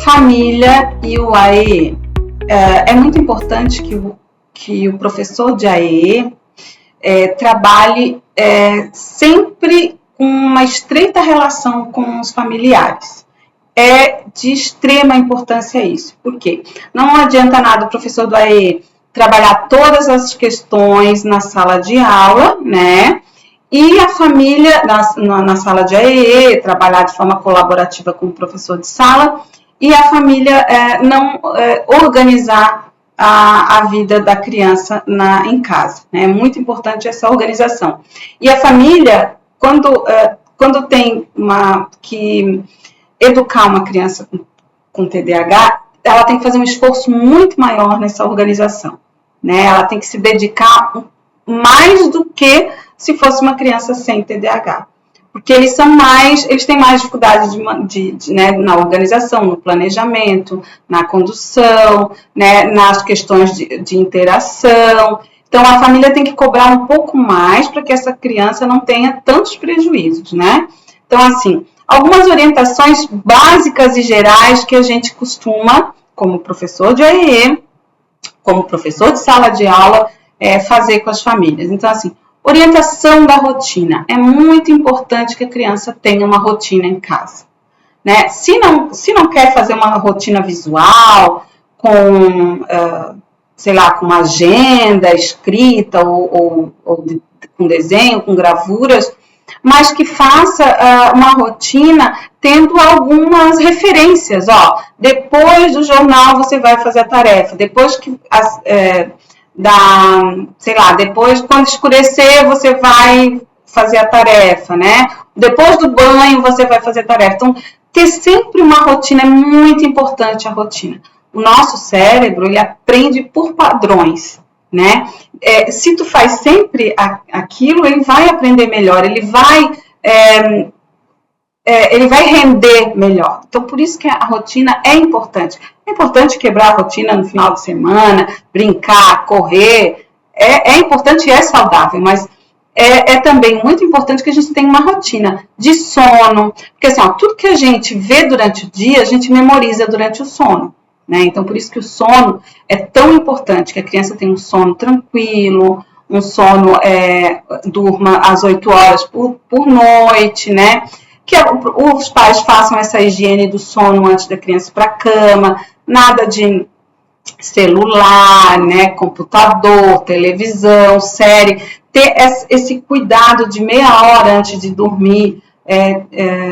Família e o AEE. É muito importante que o professor de AEE trabalhe sempre com uma estreita relação com os familiares. É de extrema importância isso. Por quê? Não adianta nada o professor do AEE trabalhar todas as questões na sala de aula, né? E a família, na sala de AEE, trabalhar de forma colaborativa com o professor de sala, e a família não organizar a vida da criança em casa. Né? É muito importante essa organização. E a família, quando tem que educar uma criança com TDAH, ela tem que fazer um esforço muito maior nessa organização. Né? Ela tem que se dedicar mais do que se fosse uma criança sem TDAH. Porque eles têm mais dificuldade né, na organização, no planejamento, na condução, né, nas questões de interação. Então, a família tem que cobrar um pouco mais para que essa criança não tenha tantos prejuízos, né? Então, assim, algumas orientações básicas e gerais que a gente costuma, como professor de AEE, como professor de sala de aula, fazer com as famílias. Então, assim, orientação da rotina. É muito importante que a criança tenha uma rotina em casa. Né? Se não quer fazer uma rotina visual, com uma agenda escrita ou com desenho, com gravuras, mas que faça uma rotina tendo algumas referências. Depois do jornal você vai fazer a tarefa, depois que depois, quando escurecer, você vai fazer a tarefa, né? Depois do banho, você vai fazer a tarefa. Então, ter sempre uma rotina é muito importante, a rotina. O nosso cérebro, ele aprende por padrões, né? Se tu faz sempre aquilo, ele vai aprender melhor, ele vai render melhor. Então, por isso que a rotina é importante. É importante quebrar a rotina no final de semana, brincar, correr. É importante e é saudável, mas é também muito importante que a gente tenha uma rotina de sono. Porque assim, tudo que a gente vê durante o dia, a gente memoriza durante o sono. Né? Então, por isso que o sono é tão importante, que a criança tenha um sono tranquilo, um sono, durma às 8 horas por noite, né? Que os pais façam essa higiene do sono antes da criança ir para a cama, nada de celular, né, computador, televisão, série, ter esse cuidado de meia hora antes de dormir,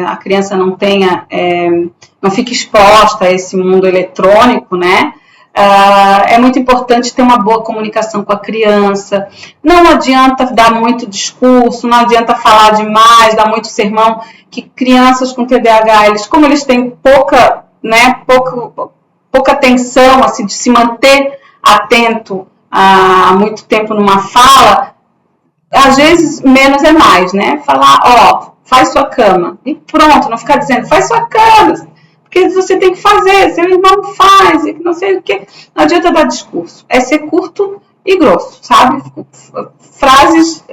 a criança não fique exposta a esse mundo eletrônico, né? É muito importante ter uma boa comunicação com a criança. Não adianta dar muito discurso, não adianta falar demais, dar muito sermão, que crianças com TDAH, como eles têm pouca atenção, assim, de se manter atento há muito tempo numa fala, às vezes menos é mais, né? Falar, faz sua cama, e pronto, não ficar dizendo, faz sua cama, porque você tem que fazer, seu irmão faz, e não sei o que. Não adianta dar discurso, é ser curto e grosso, sabe? Frases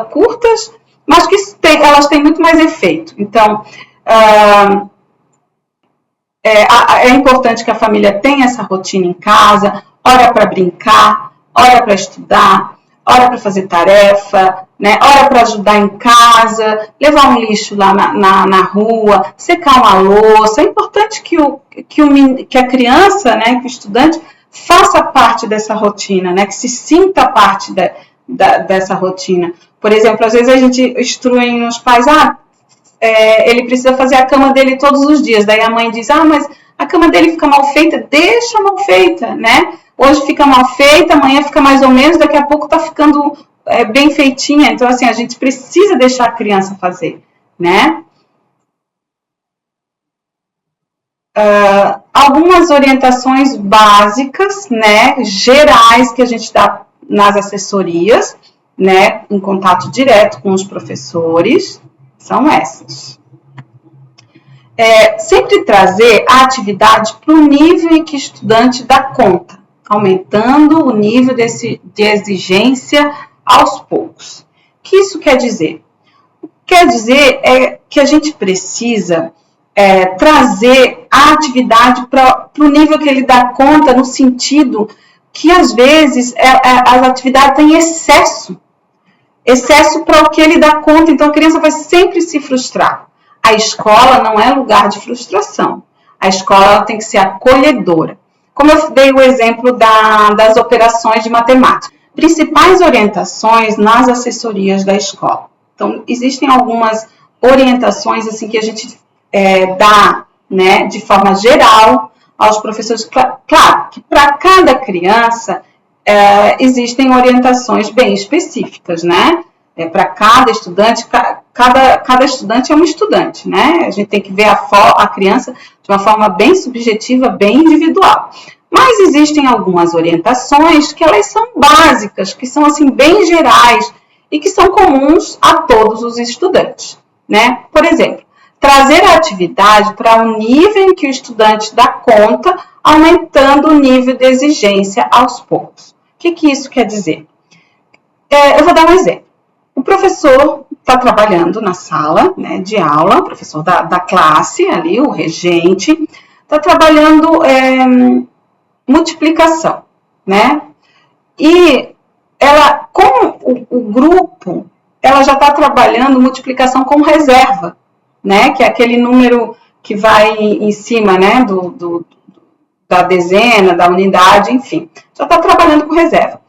curtas, mas que elas têm muito mais efeito. Então, é importante que a família tenha essa rotina em casa, hora para brincar, hora para estudar, hora para fazer tarefa, né? Hora para ajudar em casa, levar um lixo lá na rua, secar uma louça. É importante que a criança, né, que o estudante, faça parte dessa rotina, né, que se sinta parte dessa rotina. Por exemplo, às vezes a gente instrui os pais, ele precisa fazer a cama dele todos os dias. Daí a mãe diz, mas a cama dele fica mal feita, deixa mal feita, né? Hoje fica mal feita, amanhã fica mais ou menos, daqui a pouco tá ficando bem feitinha. Então, assim, a gente precisa deixar a criança fazer, né? Algumas orientações básicas, né, gerais, que a gente dá nas assessorias, né, em contato direto com os professores, são essas. Sempre trazer a atividade para o nível em que o estudante dá conta, aumentando o nível de exigência aos poucos. O que isso quer dizer? Quer dizer que a gente precisa trazer a atividade para o nível que ele dá conta, no sentido que, às vezes, as atividades têm excesso para o que ele dá conta, então a criança vai sempre se frustrar. A escola não é lugar de frustração. A escola tem que ser acolhedora. Como eu dei o exemplo das operações de matemática. Principais orientações nas assessorias da escola. Então, existem algumas orientações assim, que a gente dá, né, de forma geral aos professores. Claro que para cada criança existem orientações bem específicas, né? Para cada estudante, cada estudante é um estudante, né? A gente tem que ver a criança de uma forma bem subjetiva, bem individual. Mas existem algumas orientações que elas são básicas, que são assim bem gerais e que são comuns a todos os estudantes, né? Por exemplo, trazer a atividade para um nível em que o estudante dá conta, aumentando o nível de exigência aos poucos. O que isso quer dizer? Eu vou dar um exemplo. O professor está trabalhando na sala, né, de aula, o professor da classe ali, o regente, está trabalhando multiplicação, né? E ela, com o grupo, ela já está trabalhando multiplicação com reserva, né? Que é aquele número que vai em cima, né? Da dezena, da unidade, enfim. Já está trabalhando com reserva.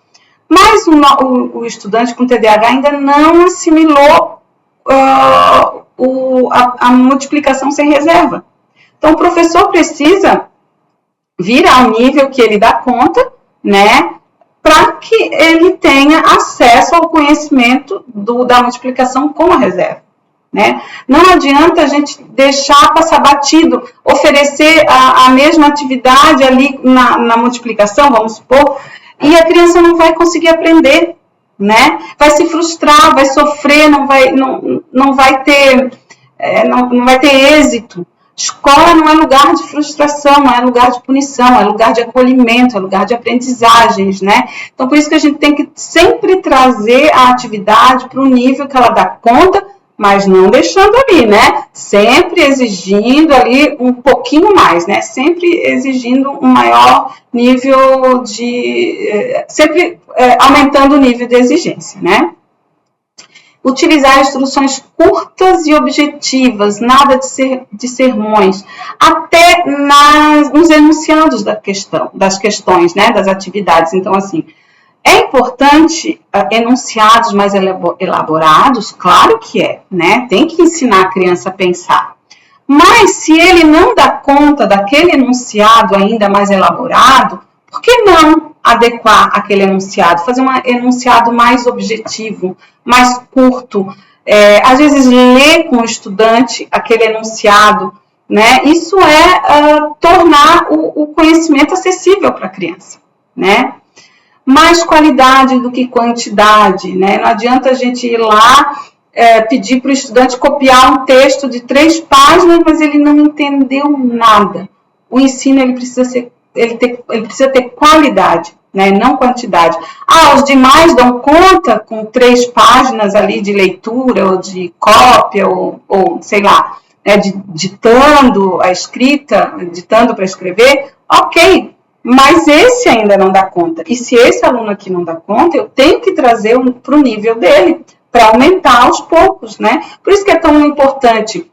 Mas o estudante com TDAH ainda não assimilou a multiplicação sem reserva. Então, o professor precisa vir ao nível que ele dá conta, né, para que ele tenha acesso ao conhecimento da multiplicação com a reserva, né? Não adianta a gente deixar passar batido, oferecer a mesma atividade ali na multiplicação, vamos supor, e a criança não vai conseguir aprender, né? Vai se frustrar, vai sofrer, não vai ter êxito. Escola não é lugar de frustração, não é lugar de punição, é lugar de acolhimento, é lugar de aprendizagens, né? Então, por isso que a gente tem que sempre trazer a atividade para o nível que ela dá conta, mas não deixando ali, né? Sempre exigindo ali um pouquinho mais, né? Sempre exigindo um maior nível sempre aumentando o nível de exigência, né? Utilizar instruções curtas e objetivas, nada de sermões, até nos enunciados das questões, né, das atividades. Então, assim, é importante enunciados mais elaborados, claro que é, né? Tem que ensinar a criança a pensar. Mas se ele não dá conta daquele enunciado ainda mais elaborado, por que não adequar aquele enunciado? Fazer um enunciado mais objetivo, mais curto. Às vezes, ler com o estudante aquele enunciado, né? Isso tornar o conhecimento acessível para a criança, né? Mais qualidade do que quantidade, né? Não adianta a gente ir lá pedir para o estudante copiar um texto de 3 páginas, mas ele não entendeu nada. O ensino ele precisa ter qualidade, né? Não quantidade. Os demais dão conta com 3 páginas ali de leitura ou de cópia ou sei lá, né? Ditando a escrita, ditando para escrever, ok. Mas esse ainda não dá conta. E se esse aluno aqui não dá conta, eu tenho que trazer para o nível dele, para aumentar aos poucos, né? Por isso que é tão importante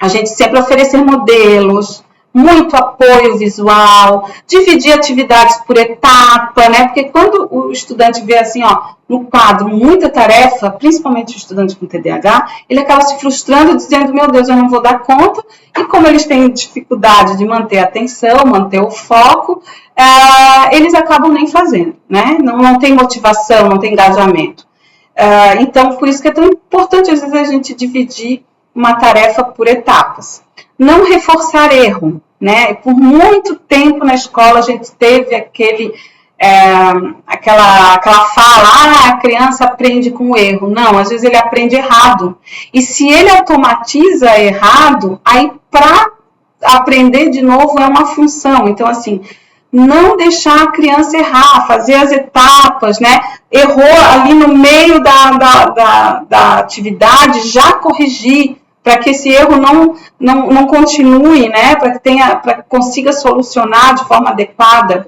a gente sempre oferecer modelos, muito apoio visual, dividir atividades por etapa, né? Porque quando o estudante vê assim, no quadro, muita tarefa, principalmente o estudante com TDAH, ele acaba se frustrando, dizendo, meu Deus, eu não vou dar conta, e como eles têm dificuldade de manter a atenção, manter o foco, eles acabam nem fazendo, né? Não tem motivação, não tem engajamento. Então, por isso que é tão importante, às vezes, a gente dividir uma tarefa por etapas. Não reforçar erro, né? Por muito tempo na escola a gente teve aquela fala, a criança aprende com o erro. Não, às vezes ele aprende errado. E se ele automatiza errado, aí para aprender de novo é uma função. Então, assim, não deixar a criança errar, fazer as etapas, né? Errou ali no meio da atividade, já corrigir, para que esse erro não continue, né? Para que consiga solucionar de forma adequada.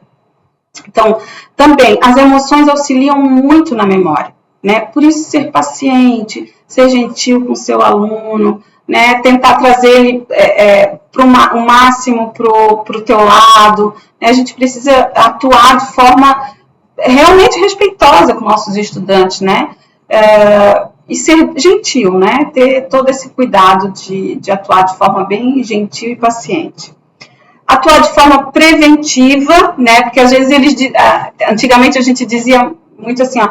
Então, também, as emoções auxiliam muito na memória, né? Por isso, ser paciente, ser gentil com o seu aluno, né? Tentar trazer ele o máximo para o teu lado, né? A gente precisa atuar de forma realmente respeitosa com nossos estudantes, né? E ser gentil, né? Ter todo esse cuidado de atuar de forma bem gentil e paciente. Atuar de forma preventiva, né? Porque às vezes antigamente a gente dizia muito assim, ó,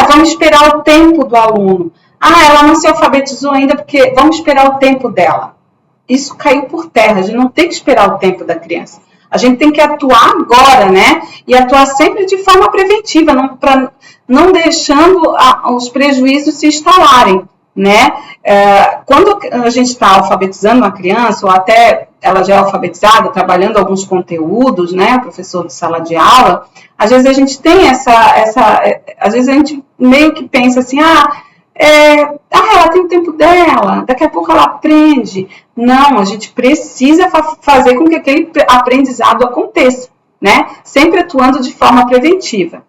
vamos esperar o tempo do aluno. Ela não se alfabetizou ainda porque vamos esperar o tempo dela. Isso caiu por terra, a gente não tem que esperar o tempo da criança. A gente tem que atuar agora, né? E atuar sempre de forma preventiva, não deixando os prejuízos se instalarem, né? Quando a gente está alfabetizando uma criança, ou até ela já é alfabetizada, trabalhando alguns conteúdos, né? Professor de sala de aula, às vezes a gente tem às vezes a gente meio que pensa assim, ela tem o tempo dela, daqui a pouco ela aprende. Não, a gente precisa fazer com que aquele aprendizado aconteça, né? Sempre atuando de forma preventiva.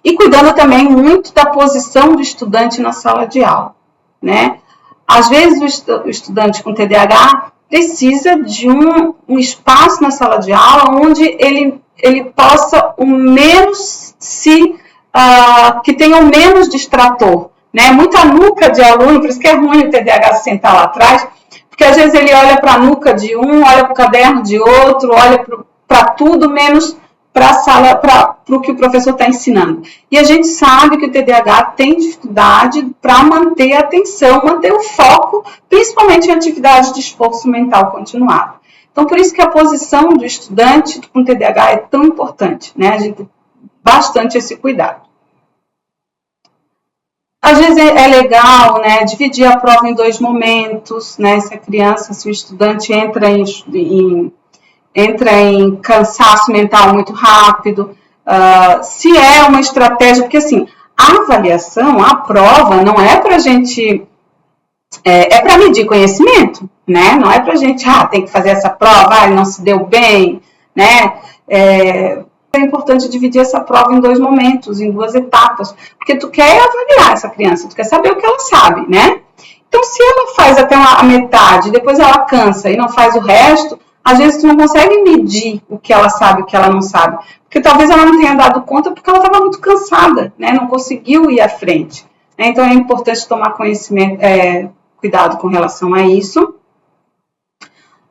E cuidando também muito da posição do estudante na sala de aula, né? Às vezes o estudante com TDAH precisa de um espaço na sala de aula onde ele possa que tenha o menos distrator, né? Muita nuca de aluno, por isso que é ruim o TDAH sentar lá atrás, porque às vezes ele olha para a nuca de um, olha para o caderno de outro, olha para tudo, menos para a sala, para o que o professor está ensinando. E a gente sabe que o TDAH tem dificuldade para manter a atenção, manter o foco, principalmente em atividades de esforço mental continuado. Então, por isso que a posição do estudante com TDAH é tão importante, né? A gente tem bastante esse cuidado. Às vezes é legal, né, dividir a prova em 2 momentos, né? Se o estudante entra em cansaço mental muito rápido, se é uma estratégia, porque assim, a avaliação, a prova, não é para a gente, é para medir conhecimento, né? Não é para a gente, tem que fazer essa prova, ele não se deu bem, né? É importante dividir essa prova em 2 momentos, em 2 etapas, porque tu quer avaliar essa criança, tu quer saber o que ela sabe, né? Então, se ela faz até a metade, depois ela cansa e não faz o resto, às vezes tu não consegue medir o que ela sabe e o que ela não sabe. Porque talvez ela não tenha dado conta porque ela estava muito cansada, né? Não conseguiu ir à frente. Então, é importante tomar cuidado com relação a isso.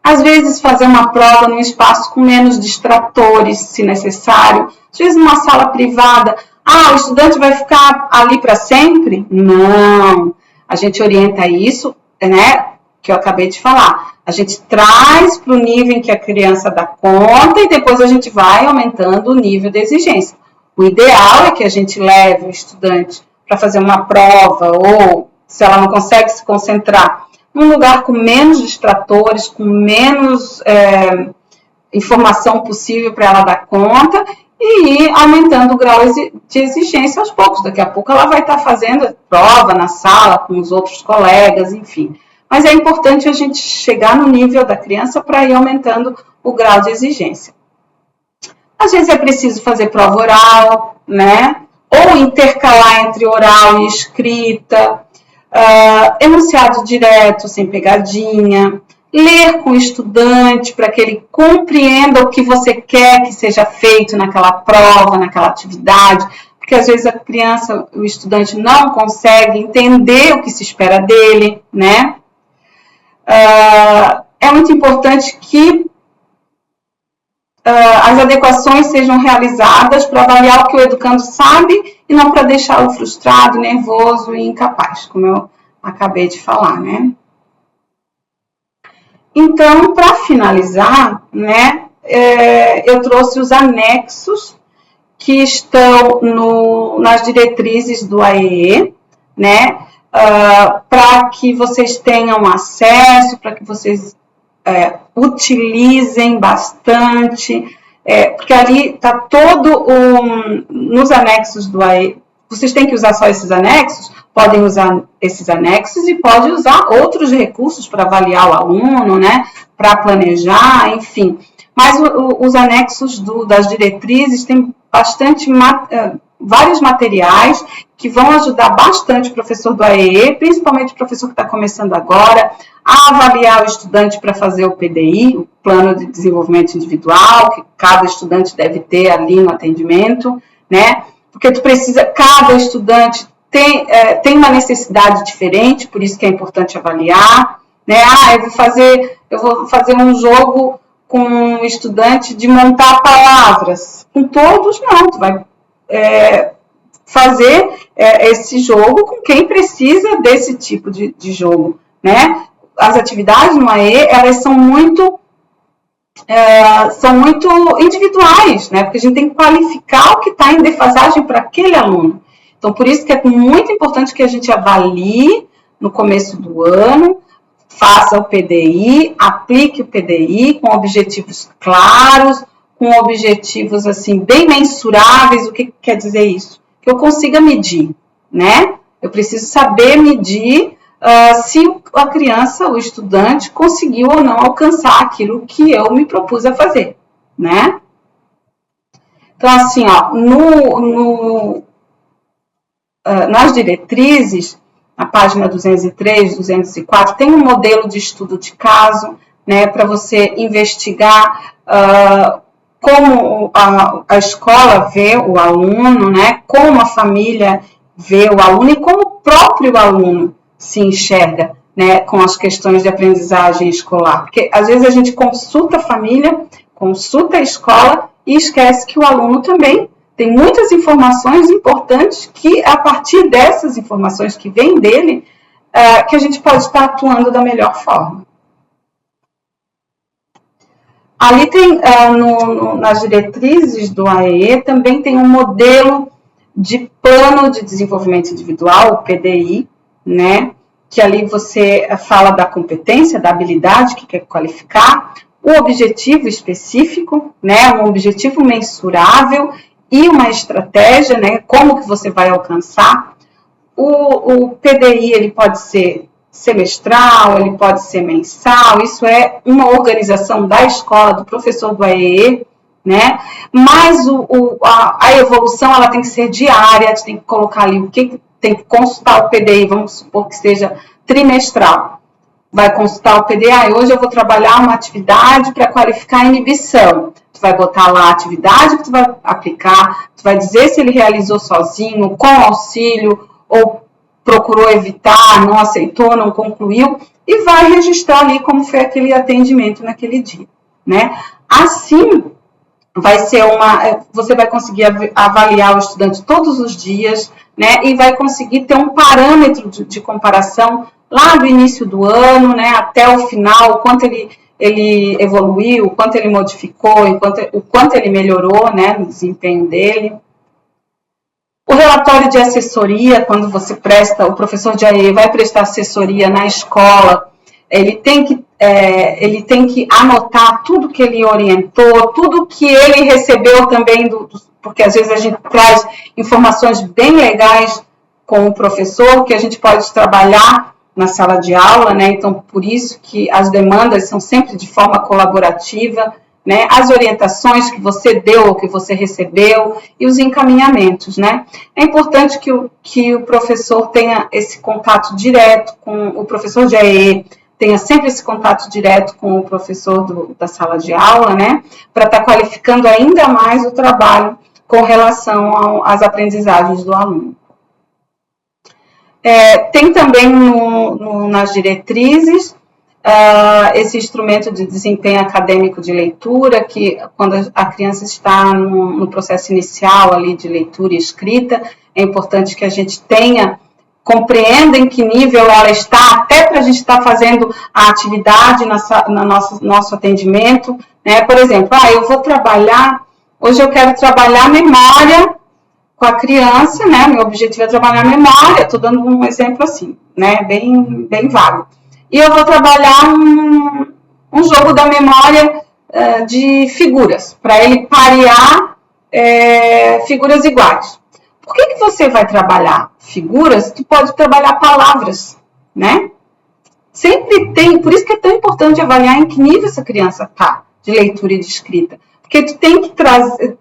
Às vezes, fazer uma prova num espaço com menos distratores, se necessário. Às vezes, numa sala privada. O estudante vai ficar ali para sempre? Não. A gente orienta isso, né? Que eu acabei de falar. A gente traz para o nível em que a criança dá conta e depois a gente vai aumentando o nível de exigência. O ideal é que a gente leve o estudante para fazer uma prova ou, se ela não consegue se concentrar, num lugar com menos distratores, com menos informação possível para ela dar conta e ir aumentando o grau de exigência aos poucos. Daqui a pouco ela vai estar fazendo prova na sala com os outros colegas, enfim. Mas é importante a gente chegar no nível da criança para ir aumentando o grau de exigência. Às vezes é preciso fazer prova oral, né? Ou intercalar entre oral e escrita, enunciado direto, sem pegadinha, ler com o estudante para que ele compreenda o que você quer que seja feito naquela prova, naquela atividade, porque às vezes a criança, o estudante não consegue entender o que se espera dele, né? É muito importante que as adequações sejam realizadas para avaliar o que o educando sabe e não para deixá-lo frustrado, nervoso e incapaz, como eu acabei de falar, né? Então, para finalizar, né, eu trouxe os anexos que estão nas diretrizes do AEE, né, para que vocês tenham acesso, para que vocês utilizem bastante, porque ali está todo nos anexos do AEE, vocês têm que usar só esses anexos? Podem usar esses anexos e pode usar outros recursos para avaliar o aluno, né? Para planejar, enfim. Mas os anexos das diretrizes têm vários materiais que vão ajudar bastante o professor do AEE, principalmente o professor que está começando agora, a avaliar o estudante para fazer o PDI, o Plano de Desenvolvimento Individual, que cada estudante deve ter ali no atendimento, né? Porque cada estudante tem uma necessidade diferente, por isso que é importante avaliar, né? Eu vou fazer um jogo com um estudante de montar palavras. Com todos, não. Tu vai fazer esse jogo com quem precisa desse tipo de jogo, né? As atividades no AE, elas são muito individuais, né? Porque a gente tem que qualificar o que está em defasagem para aquele aluno. Então, por isso que é muito importante que a gente avalie no começo do ano, faça o PDI, aplique o PDI com objetivos claros, com objetivos assim bem mensuráveis. O que quer dizer isso? Que eu consiga medir, né? Eu preciso saber medir se a criança, o estudante, conseguiu ou não alcançar aquilo que eu me propus a fazer, né? Então, assim, ó, nas diretrizes, na página 203, 204, tem um modelo de estudo de caso, né, para você investigar como a escola vê o aluno, né, como a família vê o aluno e como o próprio aluno se enxerga, né, com as questões de aprendizagem escolar. Porque às vezes a gente consulta a família, consulta a escola e esquece que o aluno também tem muitas informações importantes que, a partir dessas informações que vêm dele, que a gente pode estar atuando da melhor forma. Ali tem, nas diretrizes do AEE, também tem um modelo de plano de desenvolvimento individual, o PDI, né? Que ali você fala da competência, da habilidade que quer qualificar, o objetivo específico, né? Um objetivo mensurável e uma estratégia, né? Como que você vai alcançar. O PDI, ele pode ser semestral, ele pode ser mensal, isso é uma organização da escola, do professor do AEE, né? Mas a evolução, ela tem que ser diária, a gente tem que colocar ali o que tem que consultar o PDI, vamos supor que seja trimestral. Vai consultar o PDI, hoje eu vou trabalhar uma atividade para qualificar a inibição. Tu vai botar lá a atividade que tu vai aplicar, tu vai dizer se ele realizou sozinho, com auxílio, ou procurou evitar, não aceitou, não concluiu, e vai registrar ali como foi aquele atendimento naquele dia, né? Assim, você vai conseguir avaliar o estudante todos os dias, né? E vai conseguir ter um parâmetro de comparação lá do início do ano, né? Até o final, o quanto ele evoluiu, o quanto ele modificou, o quanto ele melhorou, né? No desempenho dele. O relatório de assessoria, quando você o professor de AE vai prestar assessoria na escola, ele tem que anotar tudo que ele orientou, tudo que ele recebeu também, porque às vezes a gente traz informações bem legais com o professor, que a gente pode trabalhar na sala de aula, né? Então, por isso que as demandas são sempre de forma colaborativa, né? As orientações que você deu ou que você recebeu e os encaminhamentos, né? É importante que o professor tenha esse contato direto com o professor de AE, tenha sempre esse contato direto com o professor da sala de aula, né? Para estar qualificando ainda mais o trabalho com relação às aprendizagens do aluno. Tem também nas diretrizes esse instrumento de desempenho acadêmico de leitura, que quando a criança está no processo inicial ali de leitura e escrita, é importante que a gente compreenda em que nível ela está, até para a gente estar fazendo a atividade no nosso atendimento, né? Por exemplo, hoje eu quero trabalhar memória com a criança, né? Meu objetivo é trabalhar memória, estou dando um exemplo assim, né? Bem vago. E eu vou trabalhar um jogo da memória de figuras, para ele parear figuras iguais. Por que você vai trabalhar figuras? Tu pode trabalhar palavras, né? Sempre tem, por isso que é tão importante avaliar em que nível essa criança está de leitura e de escrita. Porque tu tem que trazer,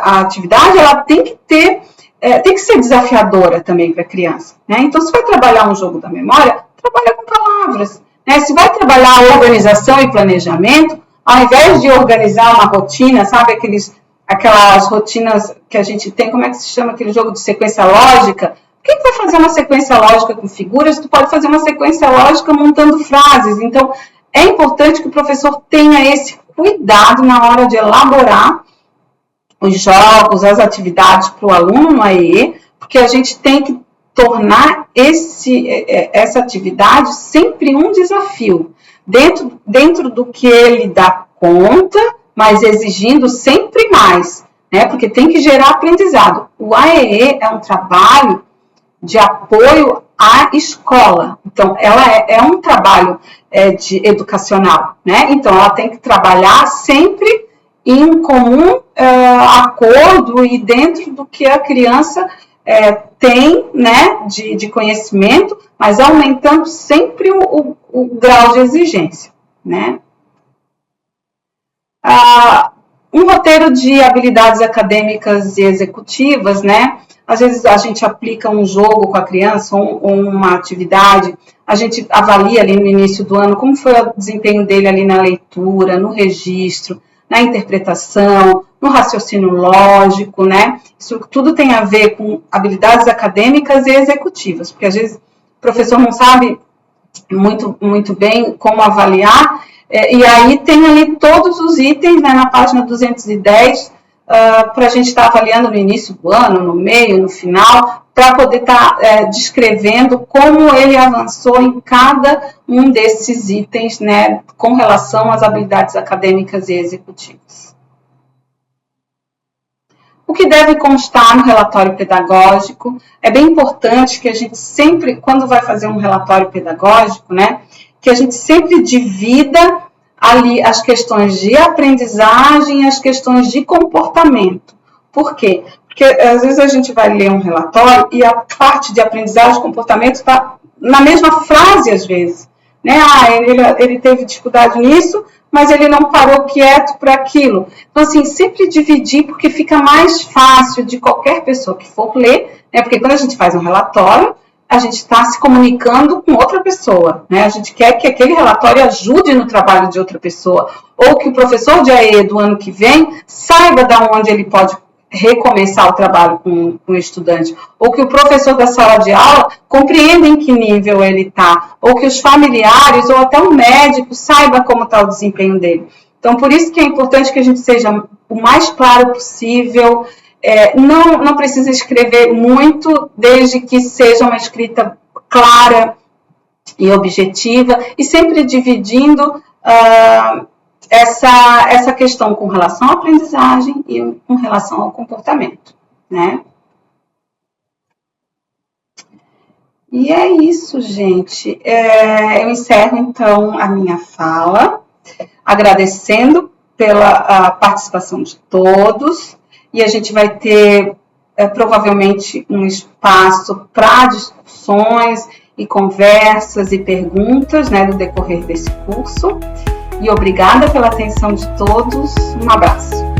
a atividade ela tem que ter, tem que ser desafiadora também para a criança, né? Então, se vai trabalhar um jogo da memória, trabalha com palavras, né? Se vai trabalhar organização e planejamento, ao invés de organizar uma rotina, sabe, aquelas rotinas que a gente tem, como é que se chama aquele jogo de sequência lógica? Por que vai fazer uma sequência lógica com figuras? Tu pode fazer uma sequência lógica montando frases. Então, é importante que o professor tenha esse cuidado na hora de elaborar os jogos, as atividades para o aluno no AEE, porque a gente tem que tornar essa atividade sempre um desafio, dentro do que ele dá conta, mas exigindo sempre mais, né? Porque tem que gerar aprendizado. O AEE é um trabalho de apoio à escola. Então, ela é um trabalho educacional, né? Então, ela tem que trabalhar sempre em comum acordo e dentro do que a criança tem, né, de conhecimento, mas aumentando sempre o grau de exigência, né? Um roteiro de habilidades acadêmicas e executivas, né? Às vezes a gente aplica um jogo com a criança ou uma atividade, a gente avalia ali no início do ano como foi o desempenho dele ali na leitura, no registro, na interpretação, no raciocínio lógico, né? Isso tudo tem a ver com habilidades acadêmicas e executivas, porque às vezes o professor não sabe muito bem como avaliar, e aí tem ali todos os itens, né, na página 210, para a gente estar avaliando no início do ano, no meio, no final, para poder estar descrevendo como ele avançou em cada um desses itens, né, com relação às habilidades acadêmicas e executivas. O que deve constar no relatório pedagógico? É bem importante que a gente sempre, quando vai fazer um relatório pedagógico, né, que a gente sempre divida ali as questões de aprendizagem e as questões de comportamento. Por quê? Porque às vezes a gente vai ler um relatório e a parte de aprendizagem e comportamento está na mesma frase às vezes, né? Ele teve dificuldade nisso, mas ele não parou quieto para aquilo. Então, assim, sempre dividir, porque fica mais fácil de qualquer pessoa que for ler, né? Porque quando a gente faz um relatório, a gente está se comunicando com outra pessoa, né? A gente quer que aquele relatório ajude no trabalho de outra pessoa, ou que o professor de AE do ano que vem saiba de onde ele pode recomeçar o trabalho com o estudante, ou que o professor da sala de aula compreenda em que nível ele está, ou que os familiares ou até o médico saiba como está o desempenho dele. Então, por isso que é importante que a gente seja o mais claro possível, não precisa escrever muito, desde que seja uma escrita clara e objetiva, e sempre dividindo essa questão com relação à aprendizagem e com relação ao comportamento, né? E é isso, gente. Eu encerro, então, a minha fala, agradecendo pela participação de todos, e a gente vai ter, provavelmente, um espaço para discussões e conversas e perguntas, né, no decorrer desse curso. E obrigada pela atenção de todos. Um abraço.